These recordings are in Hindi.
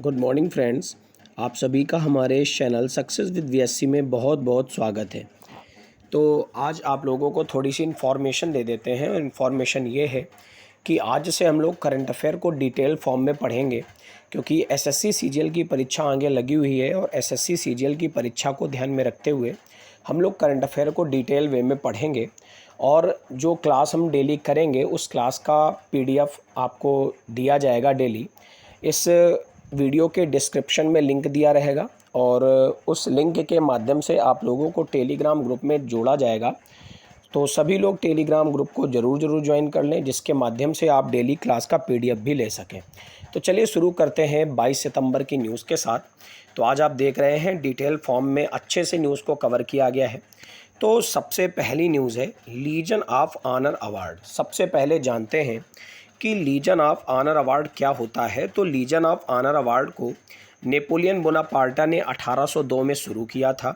Good morning friends. आप सभी का हमारे इस चैनल सक्सेस विद वीएससी में बहुत बहुत स्वागत है। तो आज आप लोगों को थोड़ी सी इन्फॉर्मेशन दे देते हैं। इन्फॉर्मेशन ये है कि आज से हम लोग करंट अफेयर को डिटेल फॉर्म में पढ़ेंगे, क्योंकि एसएससी सीजीएल की परीक्षा आगे लगी हुई है और एसएससी सीजीएल की परीक्षा को ध्यान में रखते हुए हम लोग करंट अफेयर को डिटेल वे में पढ़ेंगे। और जो क्लास हम डेली करेंगे उस क्लास का पीडीएफ आपको दिया जाएगा डेली। इस वीडियो के डिस्क्रिप्शन में लिंक दिया रहेगा और उस लिंक के माध्यम से आप लोगों को टेलीग्राम ग्रुप में जोड़ा जाएगा। तो सभी लोग टेलीग्राम ग्रुप को ज़रूर ज्वाइन कर लें, जिसके माध्यम से आप डेली क्लास का पीडीएफ भी ले सकें। तो चलिए शुरू करते हैं 22 सितंबर की न्यूज़ के साथ। तो आज आप देख रहे हैं डिटेल फॉर्म में अच्छे से न्यूज़ को कवर किया गया है। तो सबसे पहली न्यूज़ है लीजन ऑफ ऑनर अवार्ड। सबसे पहले जानते हैं कि लीजन ऑफ ऑनर अवार्ड क्या होता है। तो लीजन ऑफ ऑनर अवार्ड को नेपोलियन बोनापार्टा ने 1802 में शुरू किया था।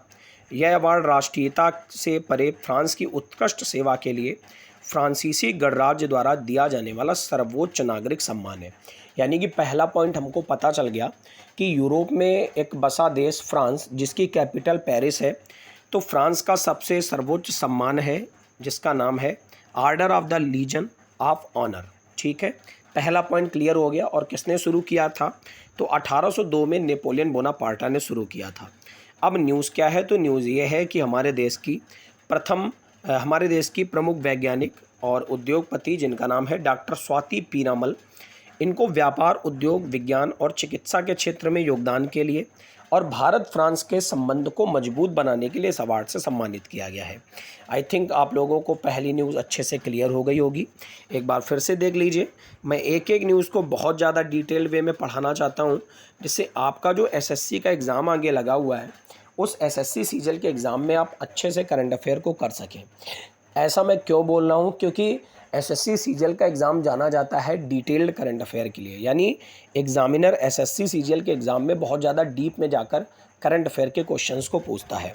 यह अवार्ड राष्ट्रीयता से परे फ्रांस की उत्कृष्ट सेवा के लिए फ्रांसीसी गणराज्य द्वारा दिया जाने वाला सर्वोच्च नागरिक सम्मान है। यानी कि पहला पॉइंट हमको पता चल गया कि यूरोप में एक बसा देश फ्रांस, जिसकी कैपिटल पेरिस है, तो फ्रांस का सबसे सर्वोच्च सम्मान है जिसका नाम है order of the legion of honour. ठीक है, पहला पॉइंट क्लियर हो गया। और किसने शुरू किया था? तो 1802 में नेपोलियन बोनापार्टा ने शुरू किया था। अब न्यूज़ क्या है? तो न्यूज़ ये है कि हमारे देश की प्रमुख वैज्ञानिक और उद्योगपति, जिनका नाम है डॉक्टर स्वाति पीरामल, इनको व्यापार, उद्योग, विज्ञान और चिकित्सा के क्षेत्र में योगदान के लिए और भारत फ्रांस के संबंध को मजबूत बनाने के लिए इस अवार्ड से सम्मानित किया गया है। आई थिंक आप लोगों को पहली न्यूज़ अच्छे से क्लियर हो गई होगी। एक बार फिर से देख लीजिए। मैं एक एक न्यूज़ को बहुत ज़्यादा डिटेल वे में पढ़ाना चाहता हूँ, जिससे आपका जो एसएससी का एग्ज़ाम आगे लगा हुआ है उस एसएससी सीजीएल के एग्ज़ाम में आप अच्छे से करंट अफेयर को कर सकें। ऐसा मैं क्यों बोल रहा हूँ? क्योंकि एसएससी सीजीएल का एग्ज़ाम जाना जाता है डिटेल्ड करंट अफेयर के लिए। यानी एग्ज़ामिनर एसएससी सीजीएल के एग्ज़ाम में बहुत ज़्यादा डीप में जाकर करंट अफेयर के क्वेश्चंस को पूछता है।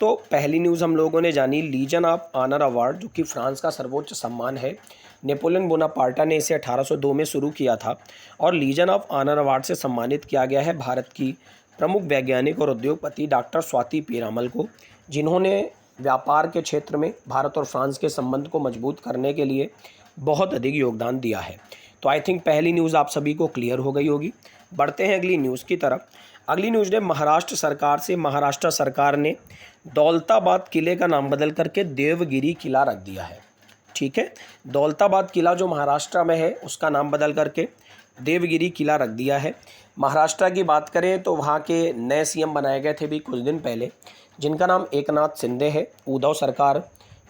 तो पहली न्यूज़ हम लोगों ने जानी लीजन ऑफ ऑनर अवार्ड, जो कि फ्रांस का सर्वोच्च सम्मान है। नेपोलियन बोनापार्टा ने इसे 1802 में शुरू किया था और लीजन ऑफ ऑनर अवार्ड से सम्मानित किया गया है भारत की प्रमुख वैज्ञानिक और उद्योगपति डॉक्टर स्वाति पीरामल को, जिन्होंने व्यापार के क्षेत्र में भारत और फ्रांस के संबंध को मजबूत करने के लिए बहुत अधिक योगदान दिया है। तो आई थिंक पहली न्यूज़ आप सभी को क्लियर हो गई होगी। बढ़ते हैं अगली न्यूज़ की तरफ। अगली न्यूज़ ने महाराष्ट्र सरकार ने दौलताबाद किले का नाम बदल करके देवगिरी किला रख दिया है। ठीक है, दौलताबाद किला जो महाराष्ट्र में है उसका नाम बदल करके देवगिरी किला रख दिया है। महाराष्ट्र की बात करें तो वहाँ के नए सीएम बनाए गए थे भी कुछ दिन पहले, जिनका नाम एकनाथ शिंदे है। उद्धव सरकार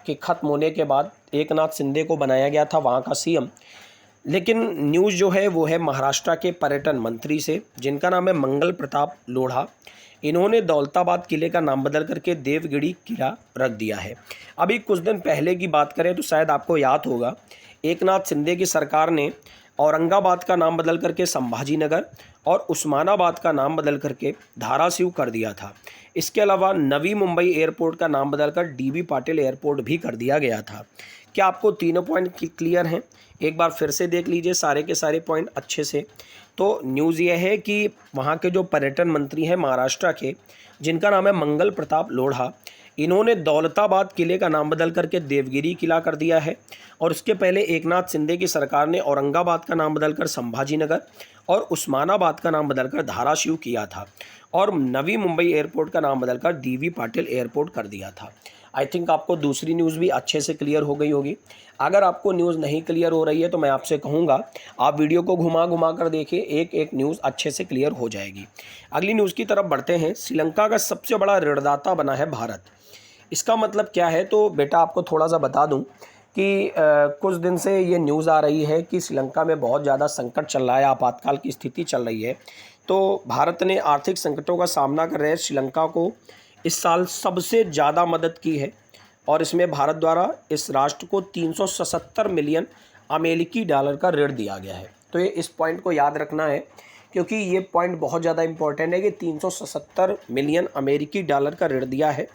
के खत्म होने के बाद एकनाथ शिंदे को बनाया गया था वहाँ का सीएम। लेकिन न्यूज़ जो है वो है महाराष्ट्र के पर्यटन मंत्री से, जिनका नाम है मंगल प्रताप लोढ़ा। इन्होंने दौलताबाद किले का नाम बदल करके देवगिरी किला रख दिया है। अभी कुछ दिन पहले की बात करें तो शायद आपको याद होगा, एकनाथ शिंदे की सरकार ने औरंगाबाद का नाम बदल करके संभाजी नगर और उस्मानाबाद का नाम बदल करके धाराशिव कर दिया था। इसके अलावा नवी मुंबई एयरपोर्ट का नाम बदलकर डीबी पाटिल एयरपोर्ट भी कर दिया गया था। क्या आपको तीनों पॉइंट क्लियर हैं? एक बार फिर से देख लीजिए सारे के सारे पॉइंट अच्छे से। तो न्यूज़ ये है कि वहाँ के जो पर्यटन मंत्री हैं महाराष्ट्र के, जिनका नाम है मंगल प्रताप लोढ़ा, इन्होंने दौलताबाद किले का नाम बदल करके देवगिरी किला कर दिया है। और उसके पहले एकनाथ शिंदे की सरकार ने औरंगाबाद का नाम बदलकर संभाजी नगर और उस्मानाबाद का नाम बदलकर धाराशिव किया था और नवी मुंबई एयरपोर्ट का नाम बदलकर डीबी पाटिल एयरपोर्ट कर दिया था। आई थिंक आपको दूसरी न्यूज़ भी अच्छे से क्लियर हो गई होगी। अगर आपको न्यूज़ नहीं क्लियर हो रही है तो मैं आपसे कहूँगा आप वीडियो को घुमा कर देखिए, एक एक न्यूज़ अच्छे से क्लियर हो जाएगी। अगली न्यूज़ की तरफ बढ़ते हैं। श्रीलंका का सबसे बड़ा ऋणदाता बना है भारत। इसका मतलब क्या है? तो बेटा आपको थोड़ा सा बता दूं कि कुछ दिन से ये न्यूज़ आ रही है कि श्रीलंका में बहुत ज़्यादा संकट चल रहा है, आपातकाल की स्थिति चल रही है। तो भारत ने आर्थिक संकटों का सामना कर रहे श्रीलंका को इस साल सबसे ज़्यादा मदद की है और इसमें भारत द्वारा इस राष्ट्र को 377 मिलियन अमेरिकी डॉलर का ऋण दिया गया है। तो ये इस पॉइंट को याद रखना है, क्योंकि ये पॉइंट बहुत ज़्यादा इंपॉर्टेंट है कि 377 मिलियन अमेरिकी डॉलर का ऋण दिया है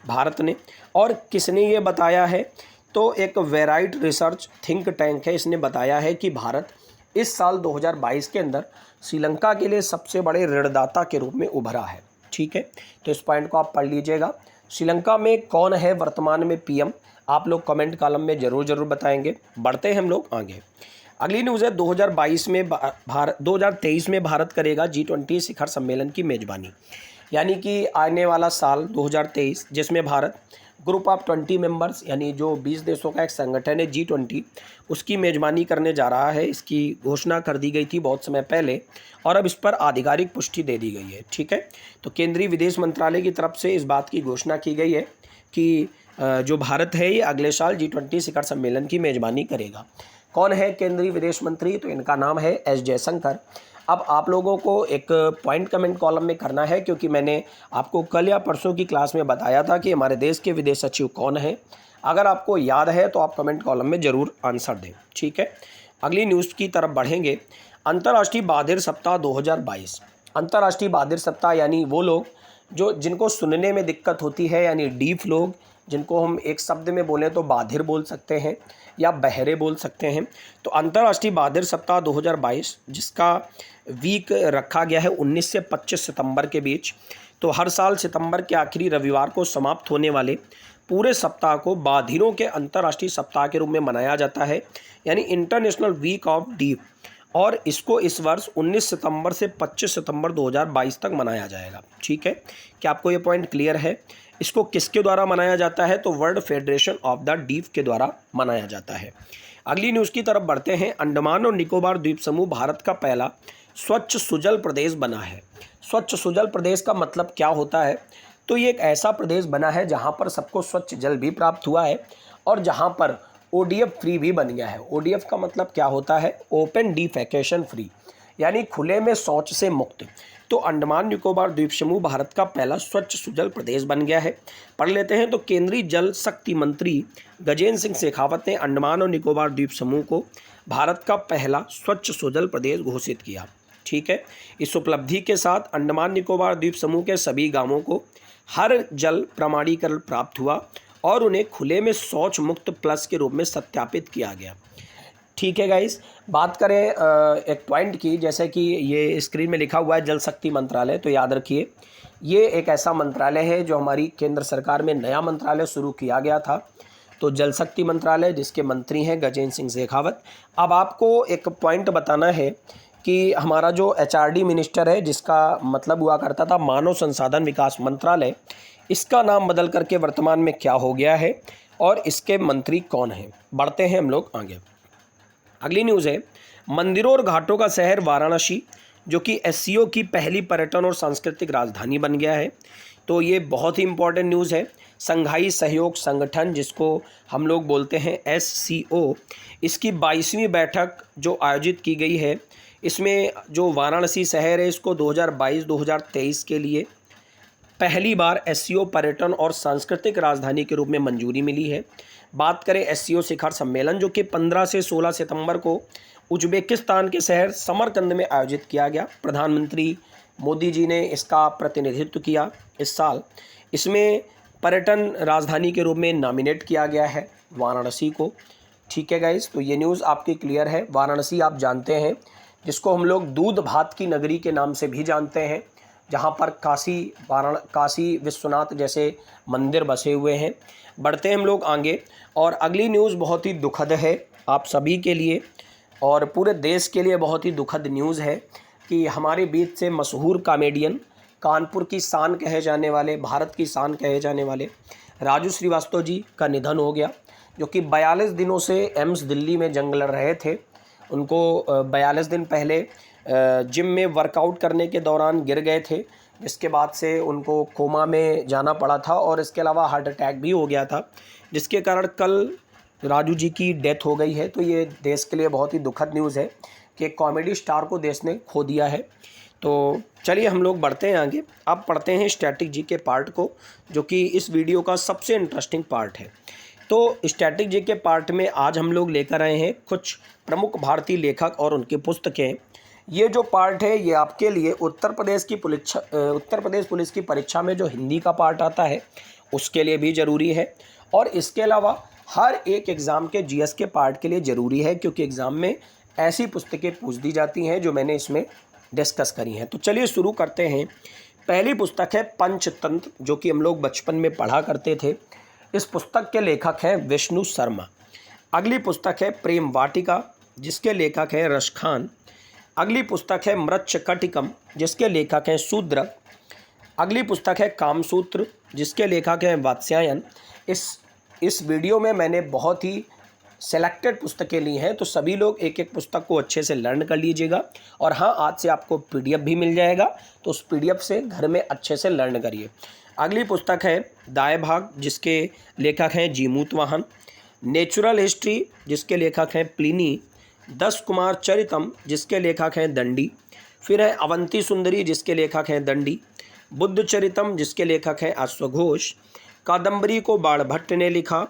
भारत ने। और किसने ये बताया है? तो एक वेराइट रिसर्च थिंक टैंक है, इसने बताया है कि भारत इस साल 2022 के अंदर श्रीलंका के लिए सबसे बड़े ऋणदाता के रूप में उभरा है। ठीक है, तो इस पॉइंट को आप पढ़ लीजिएगा। श्रीलंका में कौन है वर्तमान में पीएम, आप लोग कमेंट कॉलम में ज़रूर बताएंगे। बढ़ते हैं हम लोग आगे। अगली न्यूज़ है 2023 में भारत करेगा G20 शिखर सम्मेलन की मेज़बानी, यानी कि आने वाला साल 2023 जिसमें भारत ग्रुप ऑफ 20 मेंबर्स यानी जो 20 देशों का एक संगठन है G20, उसकी मेज़बानी करने जा रहा है। इसकी घोषणा कर दी गई थी बहुत समय पहले और अब इस पर आधिकारिक पुष्टि दे दी गई है। ठीक है, तो केंद्रीय विदेश मंत्रालय की तरफ से इस बात की घोषणा की गई है कि जो भारत है ये अगले साल G20 शिखर सम्मेलन की मेज़बानी करेगा। कौन है केंद्रीय विदेश मंत्री, तो इनका नाम है एस जयशंकर। अब आप लोगों को एक पॉइंट कमेंट कॉलम में करना है, क्योंकि मैंने आपको कल या परसों की क्लास में बताया था कि हमारे देश के विदेश सचिव कौन है। अगर आपको याद है तो आप कमेंट कॉलम में ज़रूर आंसर दें। ठीक है, अगली न्यूज़ की तरफ बढ़ेंगे। अंतर्राष्ट्रीय बधिर सप्ताह 2022। अंतर्राष्ट्रीय बधिर सप्ताह यानी वो लोग जिनको सुनने में दिक्कत होती है, यानी डीफ लोग, जिनको हम एक शब्द में बोलें तो बधिर बोल सकते हैं या बहरे बोल सकते हैं। तो अंतर्राष्ट्रीय बधिर सप्ताह 2022 जिसका वीक रखा गया है 19 से 25 सितंबर के बीच। तो हर साल सितंबर के आखिरी रविवार को समाप्त होने वाले पूरे सप्ताह को बधिरों के अंतर्राष्ट्रीय सप्ताह के रूप में मनाया जाता है, यानी इंटरनेशनल वीक ऑफ डीफ। और इसको इस वर्ष 19 सितंबर से 25 सितंबर 2022 तक मनाया जाएगा। ठीक है, क्या आपको ये पॉइंट क्लियर है? इसको किसके द्वारा मनाया जाता है? तो world federation of the deaf के द्वारा मनाया जाता है। अगली न्यूज़ की तरफ बढ़ते हैं। अंडमान और निकोबार द्वीप समूह भारत का पहला स्वच्छ सुजल प्रदेश बना है। स्वच्छ सुजल प्रदेश का मतलब क्या होता है? तो ये एक ऐसा प्रदेश बना है जहाँ पर सबको स्वच्छ जल भी प्राप्त हुआ है और जहाँ पर ODF फ्री भी बन गया है। ODF का मतलब क्या होता है? ओपन डिफेकेशन फ्री, यानी खुले में शौच से मुक्त। तो अंडमान निकोबार द्वीप समूह भारत का पहला स्वच्छ सुजल प्रदेश बन गया है। पढ़ लेते हैं। तो केंद्रीय जल शक्ति मंत्री गजेंद्र सिंह शेखावत ने अंडमान और निकोबार द्वीप समूह को भारत का पहला स्वच्छ सुजल प्रदेश घोषित किया। ठीक है, इस उपलब्धि के साथ अंडमान निकोबार द्वीप समूह के सभी गांवों को हर जल प्रमाणीकरण प्राप्त हुआ और उन्हें खुले में शौच मुक्त प्लस के रूप में सत्यापित किया गया। ठीक है गाइस, बात करें एक पॉइंट की, जैसे कि ये स्क्रीन में लिखा हुआ है जल शक्ति मंत्रालय। तो याद रखिए ये एक ऐसा मंत्रालय है जो हमारी केंद्र सरकार में नया मंत्रालय शुरू किया गया था। तो जल शक्ति मंत्रालय जिसके मंत्री हैं गजेंद्र सिंह शेखावत। अब आपको एक पॉइंट बताना है कि हमारा जो HRD मिनिस्टर है, जिसका मतलब हुआ करता था मानव संसाधन विकास मंत्रालय, इसका नाम बदल करके वर्तमान में क्या हो गया है और इसके मंत्री कौन हैं। बढ़ते हैं हम लोग आगे। अगली न्यूज़ है मंदिरों और घाटों का शहर वाराणसी, जो कि SCO की पहली पर्यटन और सांस्कृतिक राजधानी बन गया है। तो ये बहुत ही इंपॉर्टेंट न्यूज़ है। संघाई सहयोग संगठन जिसको हम लोग बोलते हैं SCO, इसकी 22वीं बैठक जो आयोजित की गई है, इसमें जो वाराणसी शहर है इसको 2022-2023 के लिए पहली बार SCO पर्यटन और सांस्कृतिक राजधानी के रूप में मंजूरी मिली है। बात करें SCO शिखर सम्मेलन जो कि 15 से 16 सितंबर को उज्बेकिस्तान के शहर समरकंद में आयोजित किया गया। प्रधानमंत्री मोदी जी ने इसका प्रतिनिधित्व किया इस साल। इसमें पर्यटन राजधानी के रूप में नॉमिनेट किया गया है वाराणसी को। ठीक है गाइस, तो ये न्यूज़ आपकी क्लियर है। वाराणसी आप जानते हैं जिसको हम लोग दूध भात की नगरी के नाम से भी जानते हैं, जहाँ पर काशी विश्वनाथ जैसे मंदिर बसे हुए हैं। बढ़ते हैं हम लोग आगे और अगली न्यूज़ बहुत ही दुखद है आप सभी के लिए और पूरे देश के लिए बहुत ही दुखद न्यूज़ है कि हमारे बीच से मशहूर कॉमेडियन, कानपुर की शान कहे जाने वाले, भारत की शान कहे जाने वाले राजू श्रीवास्तव जी का निधन हो गया, जो कि 42 दिनों से एम्स दिल्ली में जंग लड़ रहे थे। उनको 42 दिन पहले जिम में वर्कआउट करने के दौरान गिर गए थे, जिसके बाद से उनको कोमा में जाना पड़ा था और इसके अलावा हार्ट अटैक भी हो गया था, जिसके कारण कल राजू जी की डेथ हो गई है। तो ये देश के लिए बहुत ही दुखद न्यूज़ है कि एक कॉमेडी स्टार को देश ने खो दिया है। तो चलिए हम लोग बढ़ते हैं आगे। अब पढ़ते हैं स्टैटिक जी के पार्ट को, जो कि इस वीडियो का सबसे इंटरेस्टिंग पार्ट है। तो स्टैटिक जी के पार्ट में आज हम लोग लेकर आए हैं कुछ प्रमुख भारतीय लेखक और उनकी पुस्तकें। ये जो पार्ट है ये आपके लिए उत्तर प्रदेश पुलिस की परीक्षा में जो हिंदी का पार्ट आता है उसके लिए भी ज़रूरी है और इसके अलावा हर एक एग्ज़ाम के GS के पार्ट के लिए ज़रूरी है, क्योंकि एग्ज़ाम में ऐसी पुस्तकें पूछ दी जाती हैं जो मैंने इसमें डिस्कस करी हैं। तो चलिए शुरू करते हैं। पहली पुस्तक है पंचतंत्र, जो कि हम लोग बचपन में पढ़ा करते थे। इस पुस्तक के लेखक हैं विष्णु शर्मा। अगली पुस्तक है प्रेम वाटिका, जिसके लेखक हैं रश खान। अगली पुस्तक है मृच्छकटिकम, जिसके लेखक हैं शूद्रक। अगली पुस्तक है कामसूत्र, जिसके लेखक हैं वात्स्यायन। इस वीडियो में मैंने बहुत ही सेलेक्टेड पुस्तकें ली हैं, तो सभी लोग एक एक पुस्तक को अच्छे से लर्न कर लीजिएगा। और हाँ, आज से आपको PDF भी मिल जाएगा, तो उस PDF से घर में अच्छे से लर्न करिए। अगली पुस्तक है दाएं भाग, जिसके लेखक हैं जीमूत वाहन। नेचुरल हिस्ट्री, जिसके लेखक हैं प्लिनी। 10 कुमार चरितम, जिसके लेखक हैं दंडी। फिर है अवंती सुंदरी, जिसके लेखक हैं दंडी। बुद्ध चरितम, जिसके लेखक हैं अश्वघोष। कादम्बरी को बाणभट्ट ने लिखा।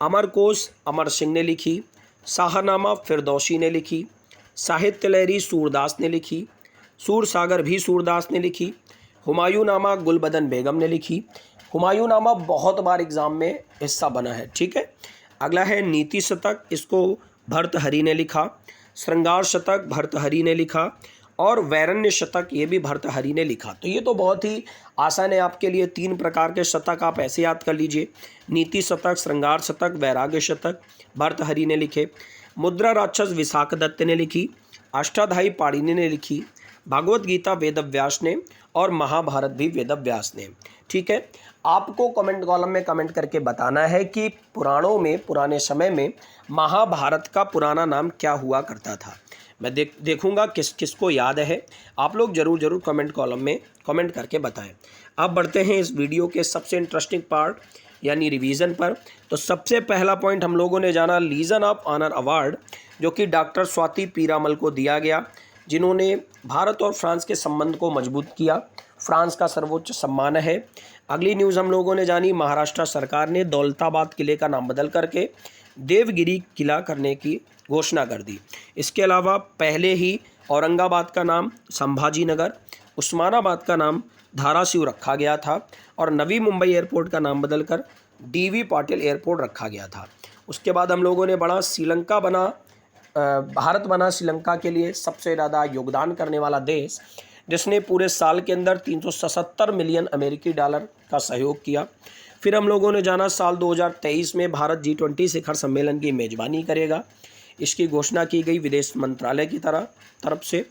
अमरकोश अमर सिंह ने लिखी। शाहनामा फिरदौसी ने लिखी। साहित्य लहरी सूरदास ने लिखी। सूरसागर भी सूरदास ने लिखी। हुमायूंनामा गुलबदन बेगम ने लिखी। हुमायूंनामा बहुत बार एग्जाम में हिस्सा बना है, ठीक है। अगला है नीति शतक, इसको भर्तहरि ने लिखा। श्रृंगार शतक भर्तहरि ने लिखा। और वैरण्य शतक, ये भी भर्तहरि ने लिखा। तो ये तो बहुत ही आसान है आपके लिए। 3 प्रकार के शतक आप ऐसे याद कर लीजिए। नीति शतक, श्रृंगार शतक, वैराग्य शतक भर्तहरि ने लिखे। मुद्रा राक्षस विशाख दत्त ने लिखी। अष्टाध्यायी पाणिनि ने लिखी। भागवत गीता वेदव्यास ने। और महाभारत भी वेदव्यास ने, ठीक है। आपको कमेंट कॉलम में कमेंट करके बताना है कि पुराणों में, पुराने समय में महाभारत का पुराना नाम क्या हुआ करता था। मैं देखूंगा किस किस को याद है। आप लोग जरूर कमेंट कॉलम में कमेंट करके बताएं। अब बढ़ते हैं इस वीडियो के सबसे इंटरेस्टिंग पार्ट यानी रिवीजन पर। तो सबसे पहला पॉइंट हम लोगों ने जाना लीजन ऑफ ऑनर अवार्ड, जो कि डॉक्टर स्वाति पीरामल को दिया गया, जिन्होंने भारत और फ्रांस के संबंध को मजबूत किया। फ्रांस का सर्वोच्च सम्मान है। अगली न्यूज़ हम लोगों ने जानी, महाराष्ट्र सरकार ने दौलताबाद किले का नाम बदल करके देवगिरी किला करने की घोषणा कर दी। इसके अलावा पहले ही औरंगाबाद का नाम संभाजी नगर, उस्मानाबाद का नाम धाराशिव रखा गया था और नवी मुंबई एयरपोर्ट का नाम बदलकर DV पाटिल एयरपोर्ट रखा गया था। उसके बाद हम लोगों ने बढ़ा, श्रीलंका बना, भारत बना श्रीलंका के लिए सबसे ज़्यादा योगदान करने वाला देश, जिसने पूरे साल के अंदर 377 मिलियन अमेरिकी डॉलर का सहयोग किया। फिर हम लोगों ने जाना साल 2023 में भारत G20 शिखर सम्मेलन की मेज़बानी करेगा। इसकी घोषणा की गई विदेश मंत्रालय की तरफ से।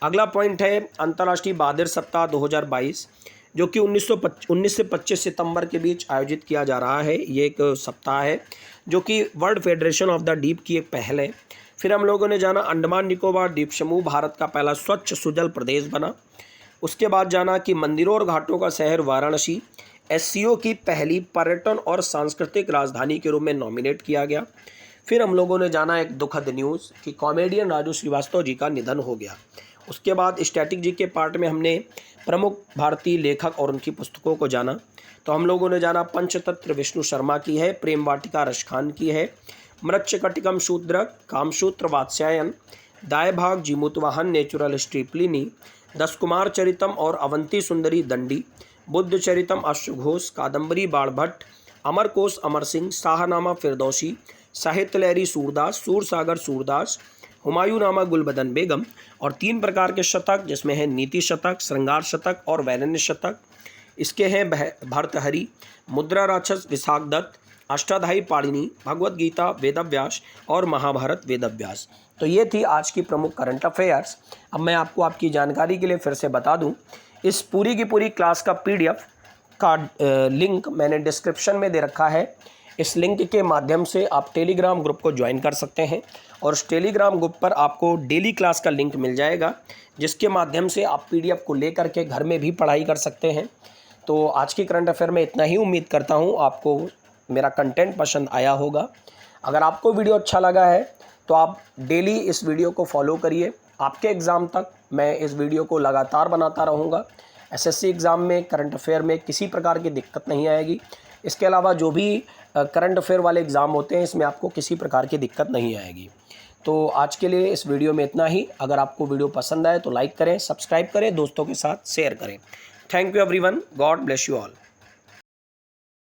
अगला पॉइंट है अंतर्राष्ट्रीय बहादुर सप्ताह 2022, जो कि 19 से 25 सितंबर के बीच आयोजित किया जा रहा है। ये एक सप्ताह है जो कि world federation of the deep की एक पहल है। फिर हम लोगों ने जाना अंडमान निकोबार द्वीप समूह भारत का पहला स्वच्छ सुजल प्रदेश बना। उसके बाद जाना कि मंदिरों और घाटों का शहर वाराणसी SCO की पहली पर्यटन और सांस्कृतिक राजधानी के रूप में नॉमिनेट किया गया। फिर हम लोगों ने जाना एक दुखद न्यूज़ कि कॉमेडियन राजू श्रीवास्तव जी का निधन हो गया। उसके बाद स्टैटिक जी के पार्ट में हमने प्रमुख भारतीय लेखक और उनकी पुस्तकों को जाना। तो हम लोगों ने जाना पंचतंत्र विष्णु शर्मा की है, प्रेम वाटिका रश खान की है, मृच्छकटिकम शूद्रक, कामसूत्र वात्स्यायन, दाएं भाग जीमूत वाहन, नेचुरल हिस्ट्री प्लिनी, 10 कुमार चरितम और अवंती सुंदरी दंडी, बुद्ध चरितम अश्वघोष, कादम्बरी बाणभट्ट, अमरकोश अमर सिंह, शाहनामा फिरदौसी, साहित्य लहरी सूरदास, सूरसागर सूरदास, हुमायूंनामा गुलबदन बेगम और 3 प्रकार के शतक, जिसमें है नीति शतक, श्रृंगार शतक और वैरण्य शतक। इसके हैं भर्तहरि, मुद्रा राक्षस विशाख दत्त, अष्टाध्यायी पाणिनि, भगवत गीता वेदव्यास और महाभारत वेदव्यास। तो ये थी आज की प्रमुख करंट अफेयर्स। अब मैं आपको आपकी जानकारी के लिए फिर से बता दूं, इस पूरी की पूरी क्लास का PDF का लिंक मैंने डिस्क्रिप्शन में दे रखा है। इस लिंक के माध्यम से आप टेलीग्राम ग्रुप को ज्वाइन कर सकते हैं और उस टेलीग्राम ग्रुप पर आपको डेली क्लास का लिंक मिल जाएगा, जिसके माध्यम से आप PDF को लेकर के घर में भी पढ़ाई कर सकते हैं। तो आज की करंट अफेयर में इतना ही। उम्मीद करता हूँ आपको मेरा कंटेंट पसंद आया होगा। अगर आपको वीडियो अच्छा लगा है तो आप डेली इस वीडियो को फॉलो करिए। आपके एग्ज़ाम तक मैं इस वीडियो को लगातार बनाता रहूँगा। SSC एग्ज़ाम में करंट अफेयर में किसी प्रकार की दिक्कत नहीं आएगी। इसके अलावा जो भी करंट अफेयर वाले एग्ज़ाम होते हैं, इसमें आपको किसी प्रकार की दिक्कत नहीं आएगी। तो आज के लिए इस वीडियो में इतना ही। अगर आपको वीडियो पसंद आए तो लाइक करें, सब्सक्राइब करें, दोस्तों के साथ शेयर करें। Thank you everyone, God bless you all.